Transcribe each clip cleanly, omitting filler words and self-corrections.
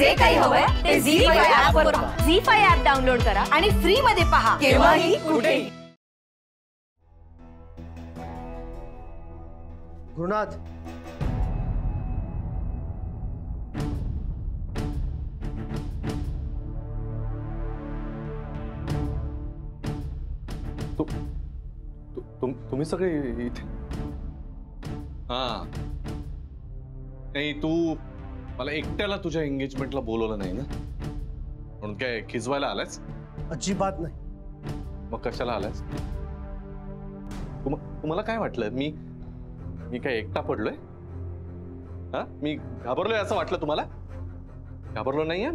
जे काही हवंय ते झी5 ऍप वर पहा. झी5 ऍप डाउनलोड करा आणि फ्री मध्ये पहा केव्हाही कुठेही. गुरुनाथ, तुम्ही सगळे इथे? हा नाही, तू मला एकट्याला तुझ्या एंगेजमेंटला बोलवलं नाही ना, म्हणून काय खिजवायला आलायस? अजिबात नाही. मग कशाला आलायस? तुम्हाला काय वाटलं, मी काय एकटा पडलोय? हा, मी घाबरलोय असं वाटलं तुम्हाला? घाबरलो नाहीये,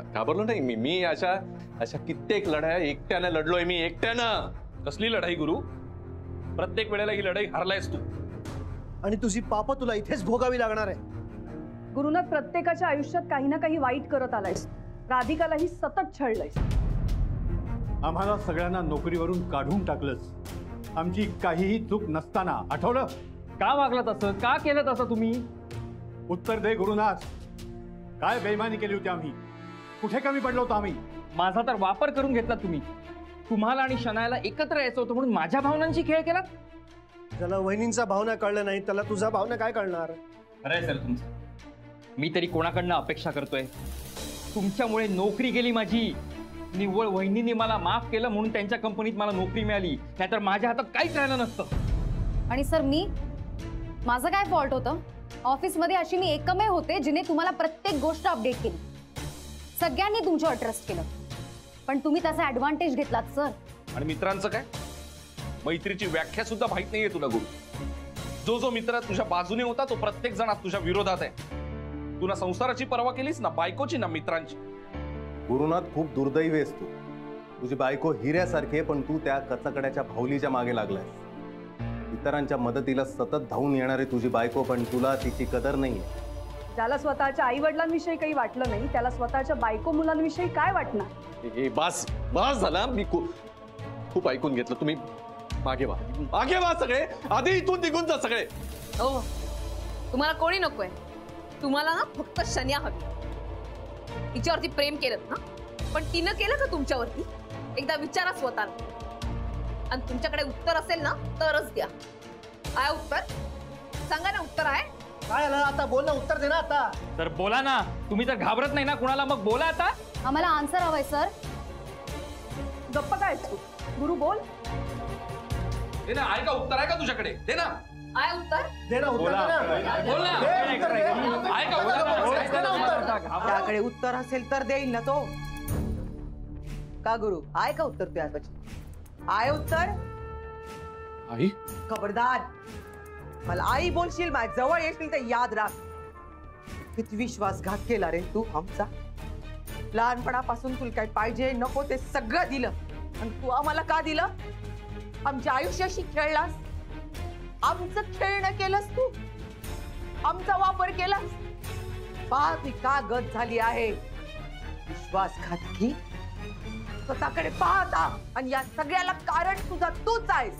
घाबरलो नाही मी अशा कित्येक लढाया एकट्यानं लढलोय मी, एकट्यानं. कसली लढाई गुरु? प्रत्येक वेळेला ही लढाई हारलायस तू, आणि तुझी पाप तुला इथेच भोगावी लागणार आहे. गुरुनाथ, प्रत्येकाच्या आयुष्यात काही ना काही वाईट करत आलायस. राधिकालाही सतत छळलंयस. आम्हाला सगळ्यांना नोकरीवरून काढून टाकलंस, आमची काहीही चूक नसताना. आठवलं? का वागला तसं? का केलं तसं तुम्ही? उत्तर दे गुरुनाथ. काय बेईमानी केली होती आम्ही? कुठे कमी पडलो होतो आम्ही? माझा तर वापर करून घेतला तुम्ही. तुम्हाला आणि शनायाला एकत्र यायचं होतं म्हणून माझ्या भावनांची खेळ केला. ज्याला वहिनींचा भावना कळलं नाही त्याला तुझा भावना काय कळणार? खरंय सर तुमचं. मी तरी कोणाकडनं अपेक्षा करतोय? तुमच्यामुळे नोकरी गेली माझी. निव्वळ वहिनींनी मला माफ केलं म्हणून त्यांच्या कंपनीत मला नोकरी मिळाली, नाहीतर माझ्या हातात काहीच राहिलं नसतं. आणि सर, माझं काय फॉल्ट होतं? ऑफिसमध्ये अशी मी एकमेव होते जिने तुम्हाला प्रत्येक गोष्ट अपडेट केली. सगळ्यांनी तुमच्यावर ट्रस्ट केलं, पण तुम्ही त्याचा ऍडव्हान्टेज घेतलात सर. आणि मित्रांचं काय? मैत्रीची व्याख्या सुद्धा माहित नाहीये तुला गुरु. जो मित्र तुझ्या बाजूने होता तो प्रत्येक जण तुझ्या विरोधात आहे. तू ना संसाराची पर्वा केलीस, ना बायकोची, ना मित्रांची. गुरुनाथ, खूप दुर्दैवी आहेस तू. तुझी बायको हिऱ्यासारखी आहे, पण तू त्या कचकड्याच्या भावलीच्या मागे लागलायस. इतरांच्या मदतीला सतत धावून येणारी तुझी बायको, पण तुला तिची कदर नाहीये. ज्याला स्वतःच्या आई वडिलांविषयी काही वाटलं नाही त्याला स्वतःच्या बायको मुलांविषयी काय वाटणार? बस झाला. मी खूप ऐकून घेतलं. तुम्ही मागे वा सगळे. आधी इथून निघून जा सगळे. हो, तुम्हाला कोणी नकोय. तुम्हाला ना फक्त शन्या हवी. तिच्यावरती प्रेम केलं ना, पण तिनं केलं का तुमच्यावरती? एकदा विचारा स्वतःला. आणि तुमच्याकडे उत्तर असेल ना तरच द्या. आहे उत्तर? सांगा ना, उत्तर आहे? काय आलं आता? बोल ना, उत्तर दे ना आता. तर बोला ना. तुम्ही तर घाबरत नाही ना कुणाला, मग बोला आता. आम्हाला आन्सर हवाय सर. गप्प काय तू? गुरु बोल. दे ना. आहे का उत्तर? आहे का तुझ्याकडे? दे ना. आहे उत्तर? दे ना, उत्तर दे ना. बोल ना. आहे का उत्तर? त्याकडे उत्तर असेल तर देईल ना तो. का गुरु, आहे का उत्तर तुझ्यापाशी? आहे उत्तर? आई, खबरदार. मला आई बोलशील, माझ्या जवळ येशील तर याद राख. किती विश्वासघात केला रे तू आमचा. लहानपणापासून तुला काय पाहिजे नको ते सगळं दिलं, आणि तू आम्हाला का दिलं? आमच्या आयुष्याशी खेळलास. आमचं खेळणं केलंस तू. आमचा वापर केलास. पाहती का गत झाली आहे. विश्वासघातकी. स्वतःकडे पाहता, आणि या सगळ्याला कारण तुझा तूच आहेस.